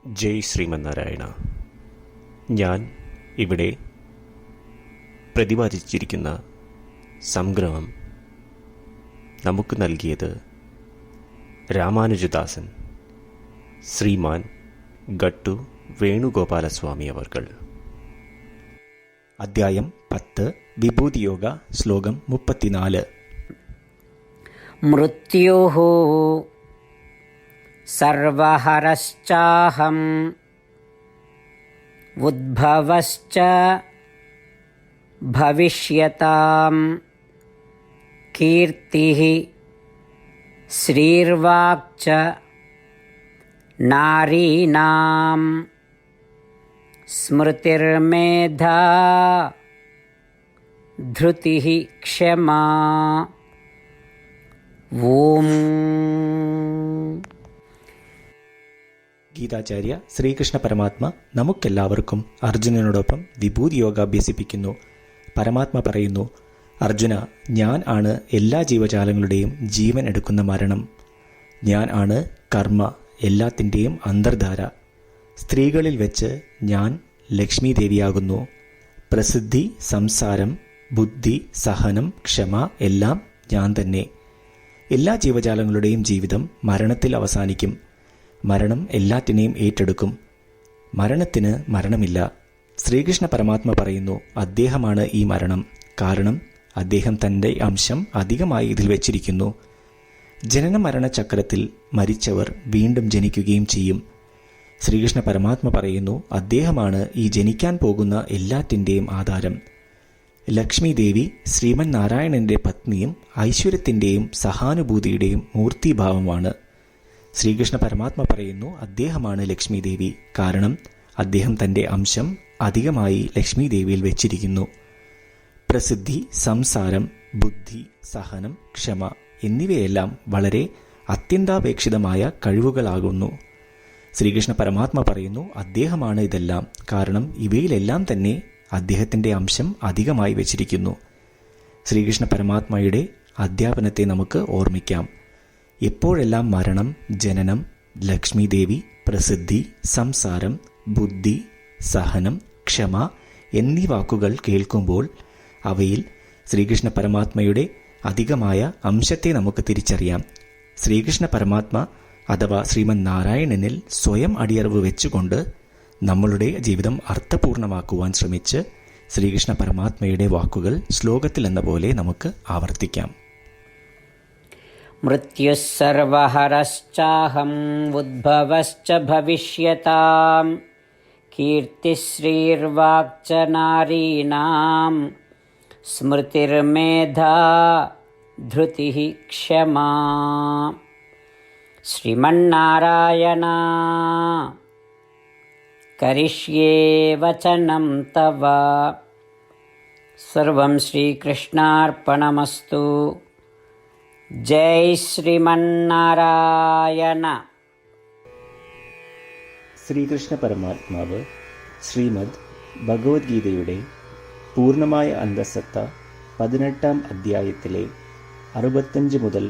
ജയ് ശ്രീമന്നാരായണ. ഞാൻ ഇവിടെ പ്രതിപാദിച്ചിരിക്കുന്ന സംഗ്രഹം നമുക്ക് നൽകിയത് രാമാനുജദാസൻ ശ്രീമാൻ ഗട്ടു വേണുഗോപാലസ്വാമി അവർകൾ. അധ്യായം 10 വിഭൂതിയോഗ, ശ്ലോകം 34. മൃത്യുഃ സർവഹരശ്ചാഹം ഉദ്ഭവശ്ച ഭവിഷ്യതാം കീർത്തിഃ ശ്രീർവാക്ച നാരീണാം സ്മൃതിർമേധാ ധൃതിഃ ക്ഷമാ. ഓം. ഗീതാചാര്യ ശ്രീകൃഷ്ണ പരമാത്മ നമുക്കെല്ലാവർക്കും അർജുനനോടൊപ്പം വിഭൂതിയോഗ അഭ്യസിപ്പിക്കുന്നു. പരമാത്മ പറയുന്നു, അർജുന, ഞാൻ ആണ് എല്ലാ ജീവജാലങ്ങളുടെയും ജീവൻ എടുക്കുന്ന മരണം. ഞാൻ ആണ് കർമ്മ, എല്ലാത്തിൻ്റെയും അന്തർധാര. സ്ത്രീകളിൽ വെച്ച് ഞാൻ ലക്ഷ്മി ദേവിയാകുന്നു. പ്രസിദ്ധി, സംസാരം, ബുദ്ധി, സഹനം, ക്ഷമ എല്ലാം ഞാൻ തന്നെ. എല്ലാ ജീവജാലങ്ങളുടെയും ജീവിതം മരണത്തിൽ അവസാനിക്കും. മരണം എല്ലാറ്റിനെയും ഏറ്റെടുക്കും. മരണത്തിന് മരണമില്ല. ശ്രീകൃഷ്ണ പരമാത്മ പറയുന്നു, അദ്ദേഹമാണ് ഈ മരണം. കാരണം അദ്ദേഹം തൻ്റെ അംശം അധികമായി ഇതിൽ വെച്ചിരിക്കുന്നു. ജനന മരണ ചക്രത്തിൽ മരിച്ചവർ വീണ്ടും ജനിക്കുകയും ചെയ്യും. ശ്രീകൃഷ്ണ പരമാത്മ പറയുന്നു, അദ്ദേഹമാണ് ഈ ജനിക്കാൻ പോകുന്ന എല്ലാറ്റിൻ്റെയും ആധാരം. ലക്ഷ്മി ദേവി ശ്രീമൻ നാരായണന്റെ പത്നിയും ഐശ്വര്യത്തിൻ്റെയും സഹാനുഭൂതിയുടെയും മൂർത്തിഭാവമാണ്. ശ്രീകൃഷ്ണ പരമാത്മ പറയുന്നു, അദ്ദേഹമാണ് ലക്ഷ്മി ദേവി. കാരണം അദ്ദേഹം തൻ്റെ അംശം അധികമായി ലക്ഷ്മി ദേവിയിൽ വെച്ചിരിക്കുന്നു. പ്രസിദ്ധി, സംസാരം, ബുദ്ധി, സഹനം, ക്ഷമ എന്നിവയെല്ലാം വളരെ അത്യന്താപേക്ഷിതമായ കഴിവുകളാകുന്നു. ശ്രീകൃഷ്ണ പരമാത്മ പറയുന്നു, അദ്ദേഹമാണ് ഇതെല്ലാം. കാരണം ഇവയിലെല്ലാം തന്നെ അദ്ദേഹത്തിൻ്റെ അംശം അധികമായി വെച്ചിരിക്കുന്നു. ശ്രീകൃഷ്ണ പരമാത്മയുടെ അധ്യാപനത്തെ നമുക്ക് ഓർമ്മിക്കാം. എപ്പോഴെല്ലാം മരണം, ജനനം, ലക്ഷ്മി ദേവി, പ്രസിദ്ധി, സംസാരം, ബുദ്ധി, സഹനം, ക്ഷമ എന്നീ വാക്കുകൾ കേൾക്കുമ്പോൾ അവയിൽ ശ്രീകൃഷ്ണ പരമാത്മയുടെ അധികമായ അംശത്തെ നമുക്ക് തിരിച്ചറിയാം. ശ്രീകൃഷ്ണ പരമാത്മ അഥവാ ശ്രീമൻ നാരായണനിൽ സ്വയം അടിയറവ് വെച്ചുകൊണ്ട് നമ്മളുടെ ജീവിതം അർത്ഥപൂർണമാക്കുവാൻ ശ്രമിച്ച് ശ്രീകൃഷ്ണ പരമാത്മയുടെ വാക്കുകൾ ശ്ലോകത്തിൽ എന്ന പോലെ നമുക്ക് ആവർത്തിക്കാം. മൃത്യുഃ സർവഹരശ്ചാഹം ഉദ്ഭവശ്ച ഭവിഷ്യതാം കീർത്തിഃ ശ്രീർവാക്ച നാരീണാം സ്മൃതിർമേധാ ധൃതിഃ ക്ഷമാ. ശ്രീമന്നാരായണ കരിഷ്യേ വചനം തവ. സർവം ശ്രീകൃഷ്ണാർപ്പണമസ്തു. ജയ് ശ്രീമന്നാരായണ. ശ്രീകൃഷ്ണ പരമാത്മാവ് ശ്രീമദ് ഭഗവത്ഗീതയുടെ പൂർണ്ണമായ അന്തഃസത്ത 18-ാം അധ്യായത്തിലെ 65 മുതൽ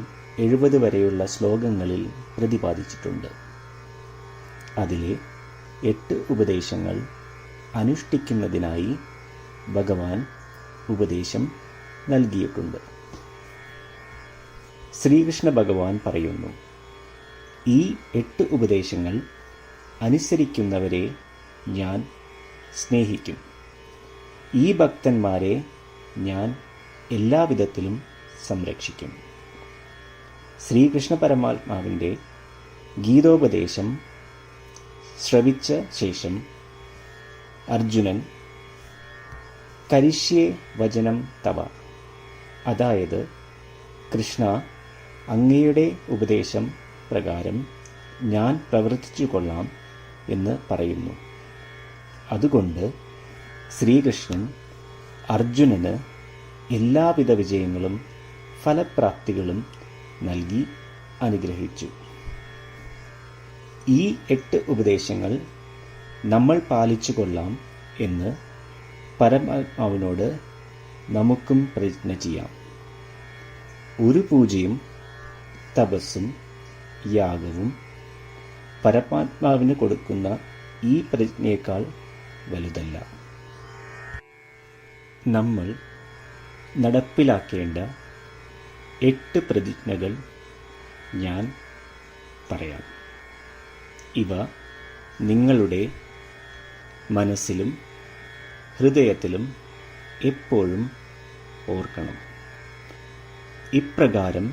70 വരെയുള്ള ശ്ലോകങ്ങളിൽ പ്രതിപാദിച്ചിട്ടുണ്ട്. അതിലെ 8 ഉപദേശങ്ങൾ അനുഷ്ഠിക്കുന്നതിനായി ഭഗവാൻ ഉപദേശം നൽകിയിട്ടുണ്ട്. ശ്രീകൃഷ്ണ ഭഗവാൻ പറയുന്നു, ഈ 8 ഉപദേശങ്ങൾ അനുസരിക്കുന്നവരെ ഞാൻ സ്നേഹിക്കും. ഈ ഭക്തന്മാരെ ഞാൻ എല്ലാവിധത്തിലും സംരക്ഷിക്കും. ശ്രീകൃഷ്ണ പരമാത്മാവിൻ്റെ ഗീതോപദേശം ശ്രവിച്ച ശേഷം അർജുനൻ കരിഷ്യേ വചനം തവ, അതായത് കൃഷ്ണ, അങ്ങയുടെ ഉപദേശം പ്രകാരം ഞാൻ പ്രവർത്തിച്ചു കൊള്ളാം എന്ന് പറയുന്നു. അതുകൊണ്ട് ശ്രീകൃഷ്ണൻ അർജുനന് എല്ലാവിധ വിജയങ്ങളും ഫലപ്രാപ്തികളും നൽകി അനുഗ്രഹിച്ചു. ഈ 8 ഉപദേശങ്ങൾ നമ്മൾ പാലിച്ചു കൊള്ളാം എന്ന് പരമാത്മാവിനോട് നമുക്കും പ്രതിജ്ഞ ചെയ്യാം. ഒരു പൂജയും തപസ്സും യാഗവും പരമാത്മാവിന് കൊടുക്കുന്ന ഈ പ്രതിജ്ഞയേക്കാൾ വലുതല്ല. നമ്മൾ നടപ്പിലാക്കേണ്ട 8 പ്രതിജ്ഞകൾ ഞാൻ പറയാം. ഇവ നിങ്ങളുടെ മനസ്സിലും ഹൃദയത്തിലും എപ്പോഴും ഓർക്കണം. ഇപ്രകാരം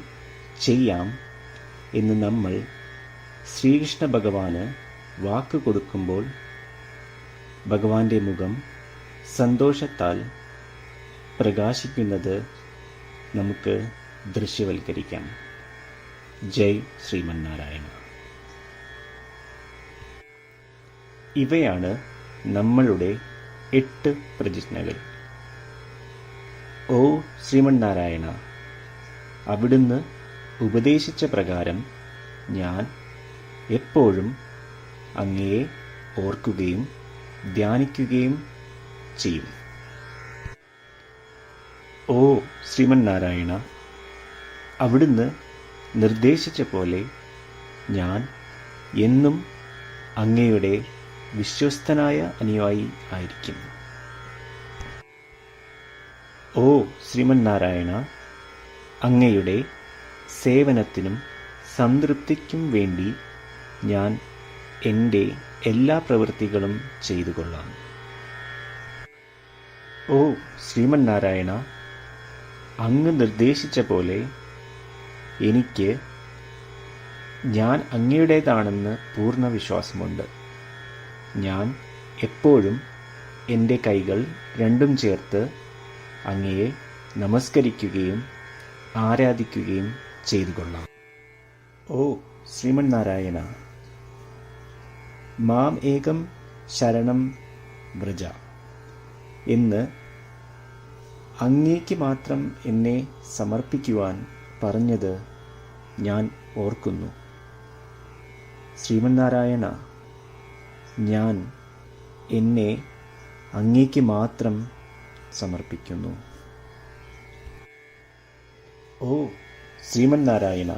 ചെയ്യാം എന്ന് നമ്മൾ ശ്രീകൃഷ്ണ ഭഗവാന് വാക്ക് കൊടുക്കുമ്പോൾ ഭഗവാന്റെ മുഖം സന്തോഷത്താൽ പ്രകാശിക്കുന്നത് നമുക്ക് ദൃശ്യവൽക്കരിക്കാം. ജയ് ശ്രീമന്നാരായണ. ഇവയാണ് നമ്മളുടെ 8 പ്രതിജ്ഞകൾ. ഓ ശ്രീമന്നാരായണ, അവിടുന്ന് ഉപദേശിച്ച പ്രകാരം ഞാൻ എപ്പോഴും അങ്ങയെ ഓർക്കുകയും ധ്യാനിക്കുകയും ചെയ്യും. ഓ ശ്രീമന്നാരായണ, അവിടുന്ന് നിർദ്ദേശിച്ച പോലെ ഞാൻ എന്നും അങ്ങയുടെ വിശ്വസ്തനായ അനുയായി ആയിരിക്കും. ഓ ശ്രീമന്നാരായണ, അങ്ങയുടെ സേവനത്തിനും സംതൃപ്തിക്കും വേണ്ടി ഞാൻ എൻ്റെ എല്ലാ പ്രവൃത്തികളും ചെയ്തുകൊള്ളാം. ഓ ശ്രീമന്നാരായണ, അങ്ങ് നിർദ്ദേശിച്ച പോലെ എനിക്ക് ഞാൻ അങ്ങയുടേതാണെന്ന് പൂർണ്ണ വിശ്വാസമുണ്ട്. ഞാൻ എപ്പോഴും എൻ്റെ കൈകൾ രണ്ടും ചേർത്ത് അങ്ങയെ നമസ്കരിക്കുകയും ആരാധിക്കുകയും ചെയ്തുകൊള്ളാം. ഓ ശ്രീമന്നാരായണ, മാം ഏകം ശരണം വ്രജ എന്ന് അങ്ങേക്ക് മാത്രം എന്നെ സമർപ്പിക്കുവാൻ പറഞ്ഞത് ഞാൻ ഓർക്കുന്നു. ശ്രീമന്നാരായണ, ഞാൻ എന്നെ അങ്ങേക്ക് മാത്രം സമർപ്പിക്കുന്നു. ഓ ശ്രീമന്നാരായണ,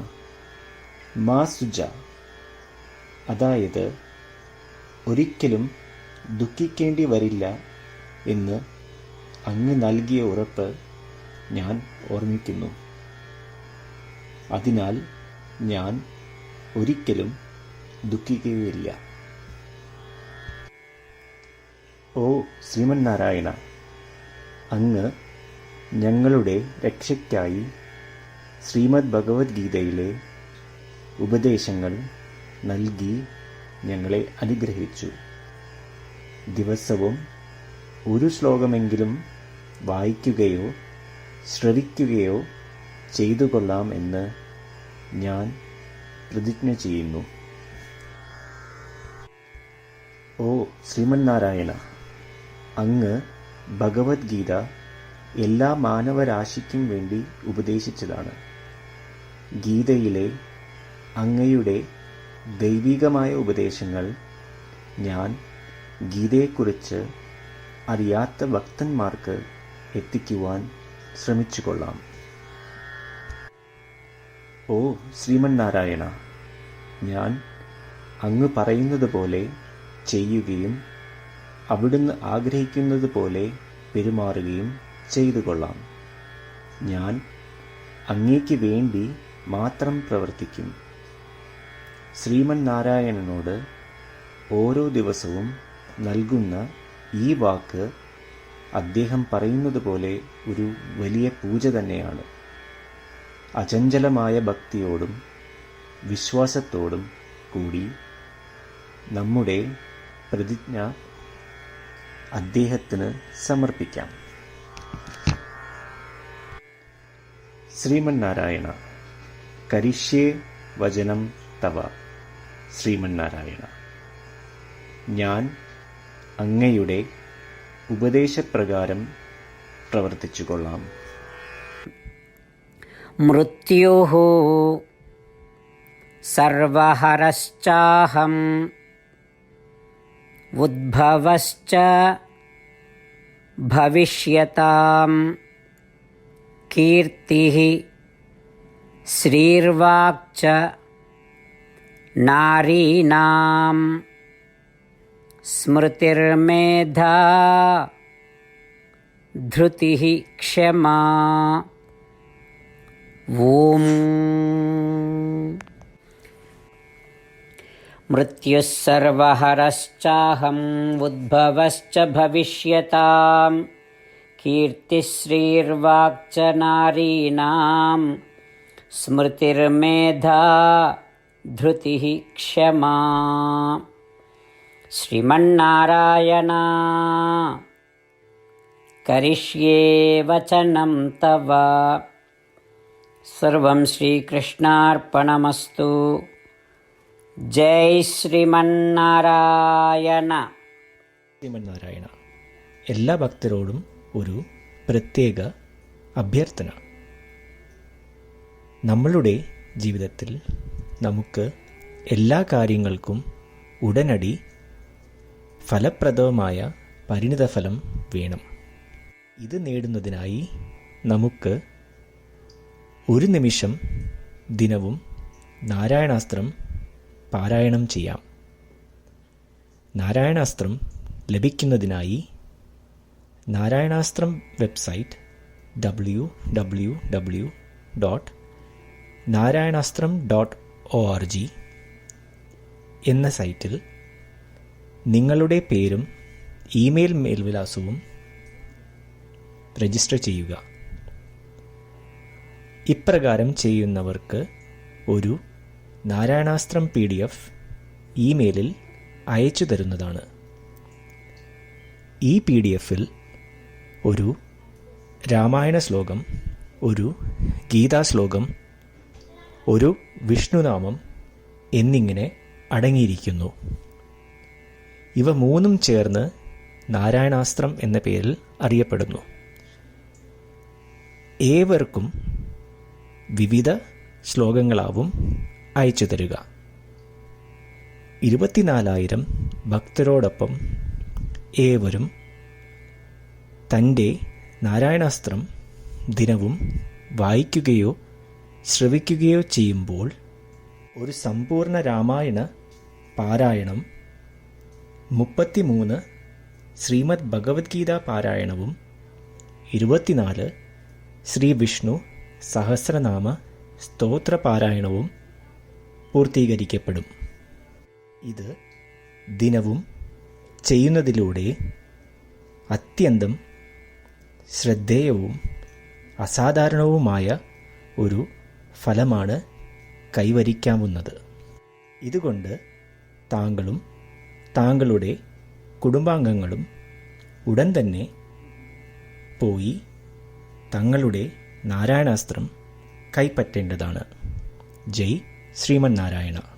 മാ സുജ, അതായത് ഒരിക്കലും ദുഃഖിക്കേണ്ടി വരില്ല എന്ന് അങ്ങ് നൽകിയ ഉറപ്പ് ഞാൻ ഓർമ്മിക്കുന്നു. അതിനാൽ ഞാൻ ഒരിക്കലും ദുഃഖിക്കുകയില്ല. ഓ ശ്രീമന്നാരായണ, അങ്ങ് ഞങ്ങളുടെ രക്ഷയ്ക്കായി ശ്രീമദ് ഭഗവത്ഗീതയിലെ ഉപദേശങ്ങൾ നൽകി ഞങ്ങളെ അനുഗ്രഹിച്ചു. ദിവസവും ഒരു ശ്ലോകമെങ്കിലും വായിക്കുകയോ ശ്രവിക്കുകയോ ചെയ്തുകൊള്ളാം എന്ന് ഞാൻ പ്രതിജ്ഞ ചെയ്യുന്നു. ഓ ശ്രീമന്നാരായണ, അങ്ങ് ഭഗവത്ഗീത എല്ലാ മാനവരാശിക്കും വേണ്ടി ഉപദേശിച്ചതാണ്. ഗീതയിലെ അങ്ങയുടെ ദൈവികമായ ഉപദേശങ്ങൾ ഞാൻ ഗീതയെക്കുറിച്ച് അറിയാത്ത ഭക്തന്മാർക്ക് എത്തിക്കുവാൻ ശ്രമിച്ചുകൊള്ളാം. ഓ ശ്രീമന്നാരായണ, ഞാൻ അങ്ങ് പറയുന്നത് പോലെ ചെയ്യുകയും അവിടുന്ന് ആഗ്രഹിക്കുന്നത് പോലെ പെരുമാറുകയും ചെയ്തുകൊള്ളാം. ഞാൻ അങ്ങേക്ക് വേണ്ടി മാത്രം പ്രവർത്തിക്കും. ശ്രീമന്നാരായണനോട് ഓരോ ദിവസവും നൽകുന്ന ഈ വാക്ക് അദ്ദേഹം പറയുന്നത് പോലെ ഒരു വലിയ പൂജ തന്നെയാണ്. അചഞ്ചലമായ ഭക്തിയോടും വിശ്വാസത്തോടും കൂടി നമ്മുടെ പ്രതിജ്ഞ അദ്ദേഹത്തിന് സമർപ്പിക്കാം. ശ്രീമന്നാരായണ, കരിഷ്യേ വചനം തവ. ശ്രീമന്നാരായണ, ഞാൻ അങ്ങയുടെ ഉപദേശപ്രകാരം പ്രവർത്തിച്ചുകൊള്ളാം. മൃത്യുഃ സർവഹരശ്ചാഹം ഉദ്ഭവശ്ച ഭവിഷ്യതാം കീർത്തിഃ ശ്രീർവാക്ച നാരീണാം സ്മൃതിർമേധാ ധൃതിഃ ക്ഷമാ. ഓം മൃത്യുഃ സർവഹരശ്ചാഹം ഉദ്ഭവശ്ച ഭവിഷ്യതാം കീർത്തിശ്രീർവാക്ച നാരീണാം സ്മൃതിർമേധാ ധൃതിഃ ക്ഷമാ. ശ്രീമന്നാരായണ കരിഷ്യേ വചനം തവ. സർവം ശ്രീകൃഷ്ണാർപ്പണമസ്തു. ജയ് ശ്രീമന്നാരായണ. ശ്രീമന്നാരായണ. എല്ലാ ഭക്തരോടും ഒരു പ്രത്യേക അഭ്യർത്ഥന. നമ്മളുടെ ജീവിതത്തിൽ നമുക്ക് എല്ലാ കാര്യങ്ങൾക്കും ഉടനടി ഫലപ്രദമായ പരിണിതഫലം വേണം. ഇത് നേടുന്നതിനായി നമുക്ക് ഒരു നിമിഷം ദിനവും നാരായണാസ്ത്രം പാരായണം ചെയ്യാം. നാരായണാസ്ത്രം ലഭിക്കുന്നതിനായി നാരായണാസ്ത്രം വെബ്സൈറ്റ് www.narayanaastram.org എന്ന സൈറ്റിൽ നിങ്ങളുടെ പേരും ഇമെയിൽ മേൽവിലാസവും രജിസ്റ്റർ ചെയ്യുക. ഇപ്രകാരം ചെയ്യുന്നവർക്ക് ഒരു നാരായണാസ്ത്രം PDF ഇമെയിലിൽ അയച്ചു തരുന്നതാണ്. ഈ PDF-ൽ ഒരു രാമായണ ശ്ലോകം, ഒരു ഗീതാശ്ലോകം, ഒരു വിഷ്ണുനാമം എന്നിങ്ങനെ അടങ്ങിയിരിക്കുന്നു. ഇവ മൂന്നും ചേർന്ന് നാരായണാസ്ത്രം എന്ന പേരിൽ അറിയപ്പെടുന്നു. ഏവർക്കും വിവിധ ശ്ലോകങ്ങളാവും അയച്ചു തരിക. 24,000 ഭക്തരോടൊപ്പം ഏവരും തൻ്റെ നാരായണാസ്ത്രം ദിനവും വായിക്കുകയോ ശ്രവിക്കുകയോ ചെയ്യുമ്പോൾ ഒരു സമ്പൂർണ്ണ രാമായണ പാരായണം, 33 ശ്രീമദ് ഭഗവത്ഗീത പാരായണവും 24 ശ്രീ വിഷ്ണു സഹസ്രനാമ സ്തോത്ര പാരായണവും പൂർത്തീകരിക്കപ്പെടും. ഇത് ദിനവും ചെയ്യുന്നതിലൂടെ അത്യന്തം ശ്രദ്ധേയവും അസാധാരണവുമായ ഒരു ഫലമാണ് കൈവരിക്കാവുന്നത്. ഇതുകൊണ്ട് താങ്കളും താങ്കളുടെ കുടുംബാംഗങ്ങളും ഉടൻ തന്നെ പോയി തങ്ങളുടെ നാരായണാസ്ത്രം കൈപ്പറ്റേണ്ടതാണ്. ജയ് ശ്രീമന്നാരായണ.